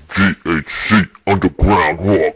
GHC Underground Rock.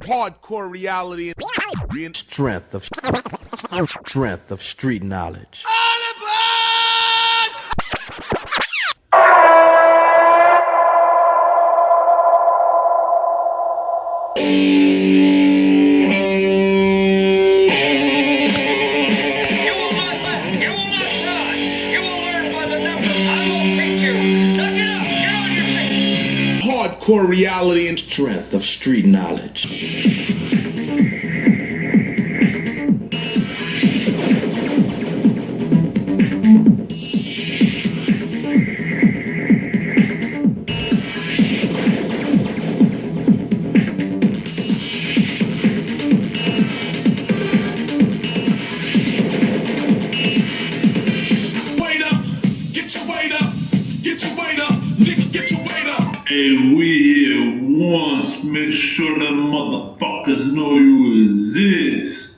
Hardcore reality and strength of street knowledge. Hardcore reality and strength of street knowledge. And we here once, make sure that motherfuckers know you exist.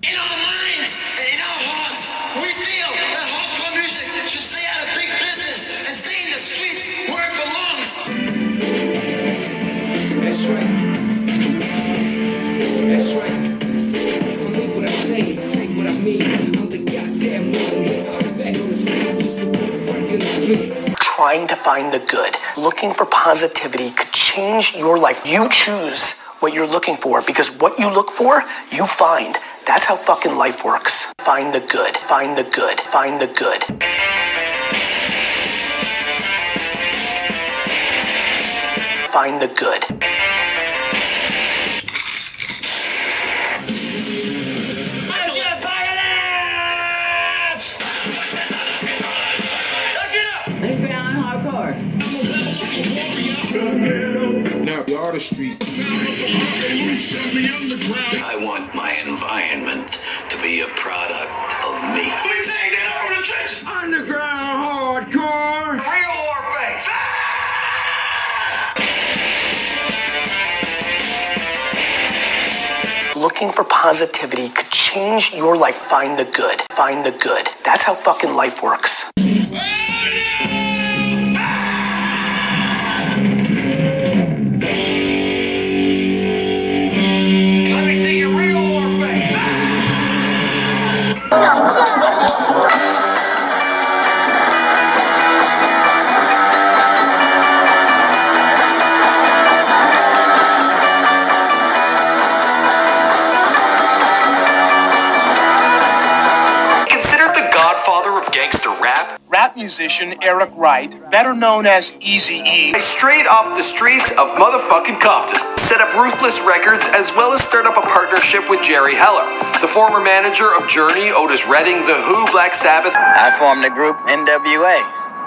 In our minds and in our hearts, we feel that hardcore music should stay out of big business and stay in the streets where it belongs. That's right. That's right. Believe what I say what I mean. I'm the goddamn one hip hop's back on the stage, used to work in the streets. Trying to find the good, looking for positivity could change your life. You choose what you're looking for, because what you look for, you find. That's how fucking life works. Find the good, find the good, find the good. Find the good. Now the artistry. I want my environment to be a product of me. We take that over the trenches. Underground hardcore. Real warface. Looking for positivity could change your life. Find the good, find the good. That's how fucking life works. Rap musician Eric Wright, better known as Eazy-E, straight off the streets of motherfucking Compton, set up Ruthless Records as well as start up a partnership with Jerry Heller, the former manager of Journey, Otis Redding, The Who, Black Sabbath. I formed the group NWA,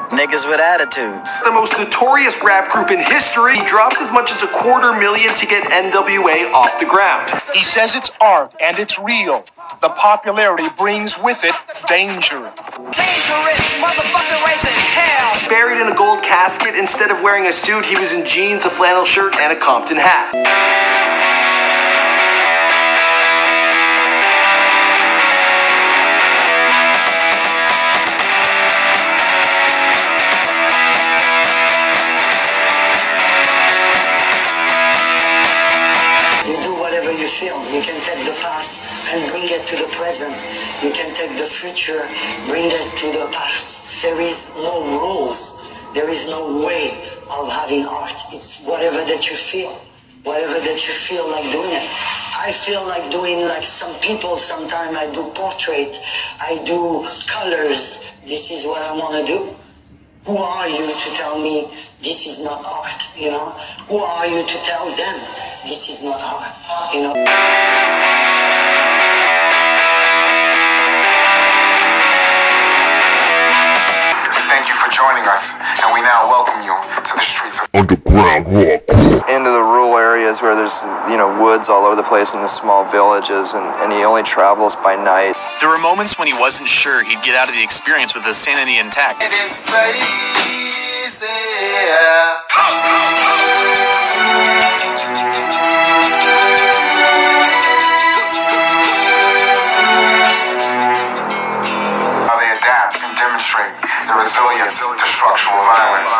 Niggas with Attitudes. The most notorious rap group in history. He dropped as much as $250,000 to get NWA off the ground. He says it's art and it's real. The popularity brings with it danger. Dangerous motherfucker raising hell. Buried in a gold casket, instead of wearing a suit, he was in jeans, a flannel shirt, and a Compton hat. You do whatever you feel. You can take the past and bring it to the present. You can take the future, bring it to the past. There is no rules. There is no way of having art. It's whatever that you feel. Whatever that you feel like doing it. I feel like doing like some people sometimes. I do portrait, I do colors. This is what I want to do. Who are you to tell me this is not art, you know? Who are you to tell them this is not art, you know? Thank you for joining us, and we now welcome you to the streets of underground rock. Into the rural areas where there's, woods all over the place in the small villages, and he only travels by night. There were moments when he wasn't sure he'd get out of the experience with his sanity intact. It is crazy. How they adapt and demonstrate the resilience to structural violence.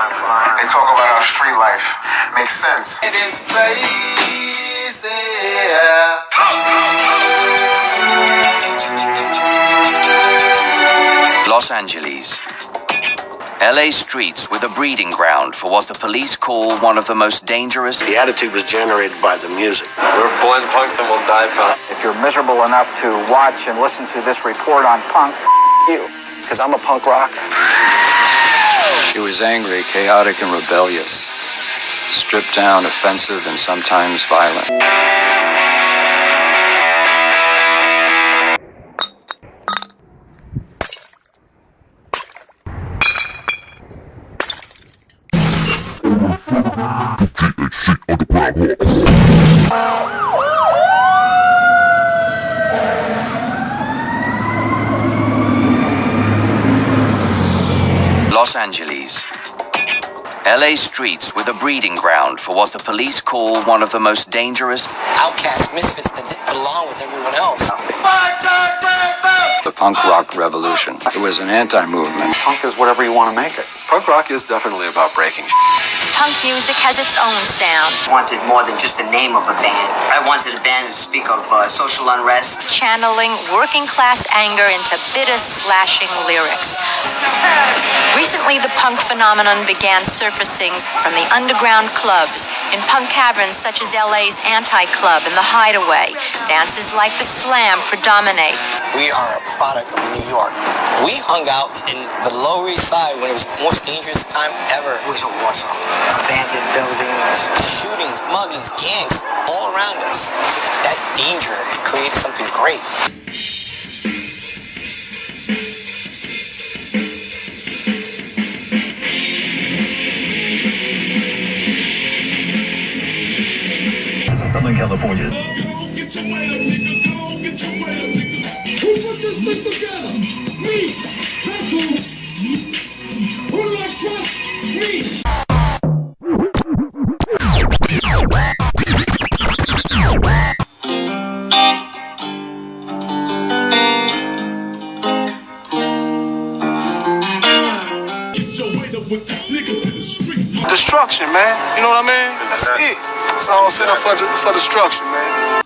They talk about how street life makes sense. It is crazy. Los Angeles. LA streets were the breeding ground for what the police call one of the most dangerous. The attitude was generated by the music. We're born punks and we'll die punks. If you're miserable enough to watch and listen to this report on punk, you, because I'm a punk rock. He was angry, chaotic, and rebellious. Stripped down, offensive, and sometimes violent. GHC underground rock. Los Angeles. LA streets were the breeding ground for what the police call one of the most dangerous. Outcast misfits that didn't belong with everyone else. The punk rock revolution. It was an anti-movement. Punk is whatever you want to make it. Punk rock is definitely about breaking. Punk music has its own sound. I wanted more than just the name of a band. I wanted a band to speak of social unrest. Channeling working class anger into bitter, slashing lyrics. Recently, the punk phenomenon began surfacing from the underground clubs in punk caverns such as LA's Anti-Club and the Hideaway. Dances like the Slam predominate. We are a product of New York. We hung out in the Lower East Side when it was the most dangerous time ever. It was a war zone. Abandoned buildings, shootings, muggings, gangs, all around us. That danger created something great. Southern California. Get your weight up, nigga. Go get your weight up, nigga. Who put this thing together? Me. That's who. Who likes RUSS? Me. Destruction, man. You know what I mean? That's it. That's all I'm set up for destruction, man.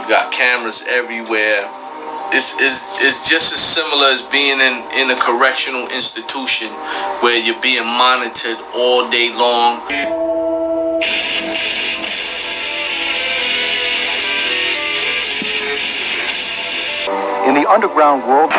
You got cameras everywhere. It's just as similar as being in a correctional institution where you're being monitored all day long. In the underground world,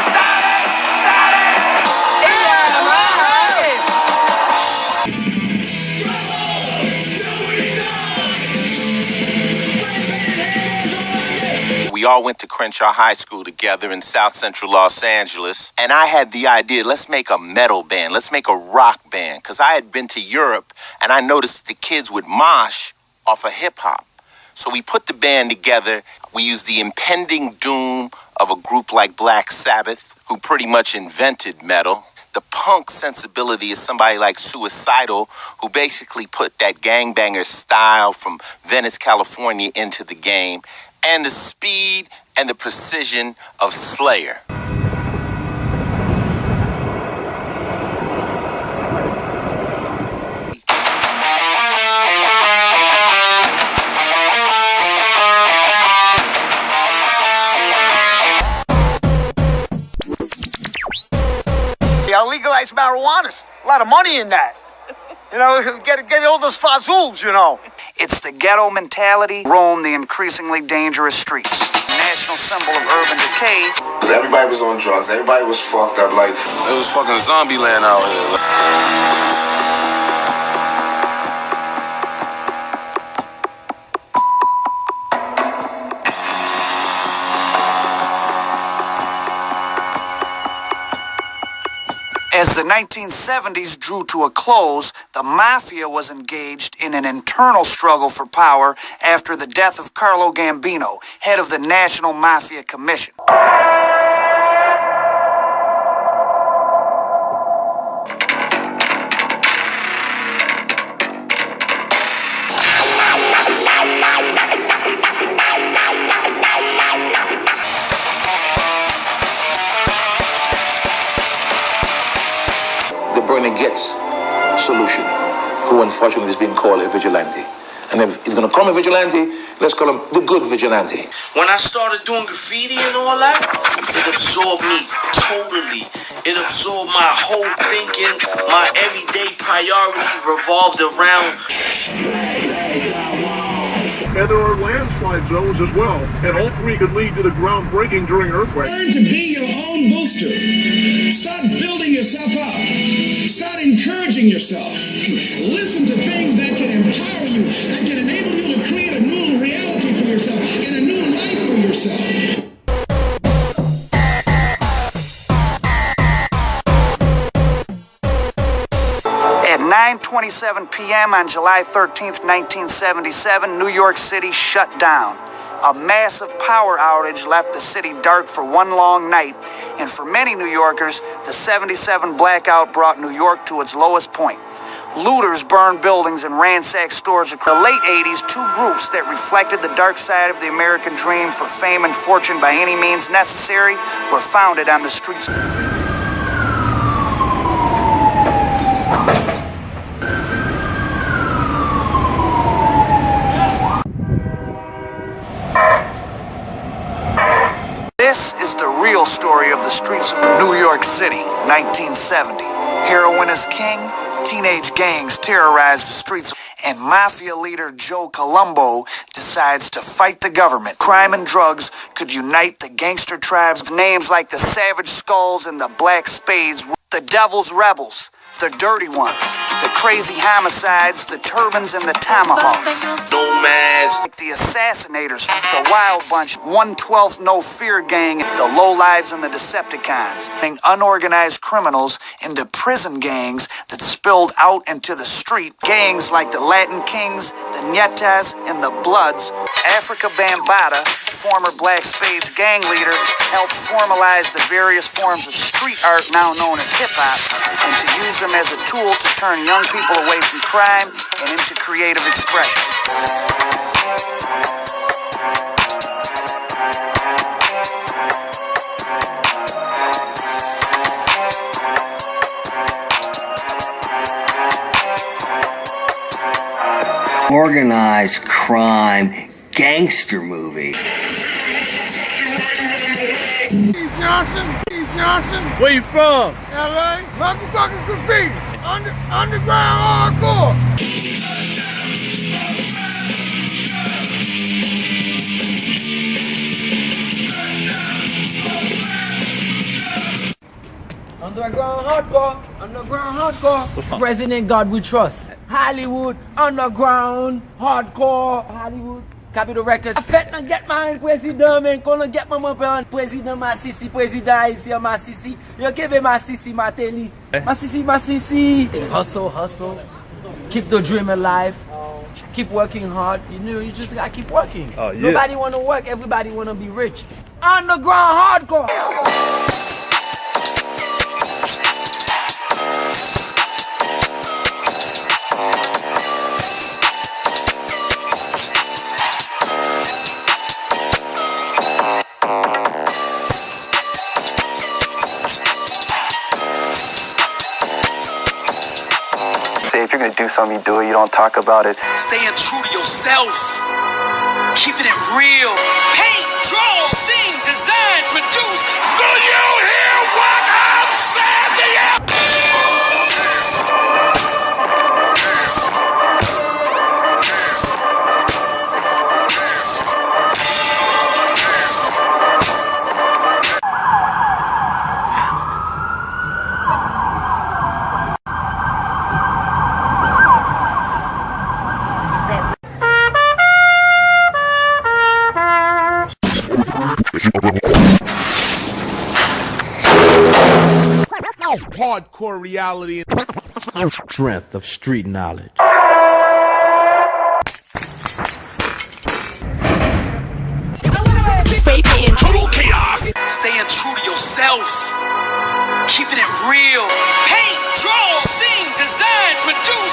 We all went to Crenshaw High School together in South Central Los Angeles. And I had the idea, let's make a metal band. Let's make a rock band. Because I had been to Europe and I noticed the kids would mosh off of hip hop. So we put the band together. We used the impending doom of a group like Black Sabbath, who pretty much invented metal. The punk sensibility is somebody like Suicidal, who basically put that gangbanger style from Venice, California into the game. And the speed and the precision of Slayer. honest. A lot of money in that. You know, get all those fazools, you know. It's the ghetto mentality roam the increasingly dangerous streets. National symbol of urban decay. Everybody was on drugs. Everybody was fucked up. Like, it was fucking zombie land out here. As the 1970s drew to a close, the mafia was engaged in an internal struggle for power after the death of Carlo Gambino, head of the National Mafia Commission. The Goetz solution, who unfortunately is being called a vigilante. And if he's going to call him a vigilante, let's call him the good vigilante. When I started doing graffiti and all that, it absorbed me totally. It absorbed my whole thinking. My everyday priority revolved around. And there are landslide zones as well, and all three could lead to the ground breaking during earthquakes. Learn to be your own booster. Start building yourself up. Start encouraging yourself. Listen to things that can empower you, that can enable you to create a new reality for yourself and a new life for yourself. At 9:27 p.m. on July 13th, 1977, New York City shut down. A massive power outage left the city dark for one long night, and for many New Yorkers, the 77 blackout brought New York to its lowest point. Looters burned buildings and ransacked stores. In the late 80s, two groups that reflected the dark side of the American dream for fame and fortune by any means necessary were founded on the streets. This is the real story of the streets of New York City, 1970. Heroin is king, teenage gangs terrorize the streets, and mafia leader Joe Colombo decides to fight the government. Crime and drugs could unite the gangster tribes. Names like the Savage Skulls and the Black Spades, the Devil's Rebels, the Dirty Ones, the Crazy Homicides, the Turbans and the Tomahawks. Nomads. Like the Assassinators, the Wild Bunch, 1/12 No Fear Gang, the Lowlives and the Decepticons. Unorganized criminals into prison gangs that spilled out into the street. Gangs like the Latin Kings, the Nietas, and the Bloods. Africa Bambaataa, former Black Spades gang leader, helped formalize the various forms of street art now known as hip-hop, and to use them as a tool to turn young people away from crime and into creative expression. Organized crime gangster movie. Steve Johnson. Where you from? LA. Motherfucking graffiti. Underground hardcore. Underground hardcore. President God we trust. Hollywood, underground, hardcore, Hollywood. Capitol Records. Fête nan get mine, président, men, konon get maman plan. Président, ma sisi, président, ici, ma sisi. Yo kebe ma sisi, ma teli. Ma sisi. Hustle. Keep the dream alive. Keep working hard. You know, you just gotta keep working. Oh, yeah. Nobody wanna work, everybody wanna be rich. Underground hardcore. If you're gonna do something, you do it. You don't talk about it. Staying true to yourself. Keeping it real. Paint, draw, sing, design, produce. Do you hear what I'm saying? hardcore reality and strength of street knowledge. Total chaos. Staying true to yourself. Keeping it real. Paint, draw, sing, design, produce.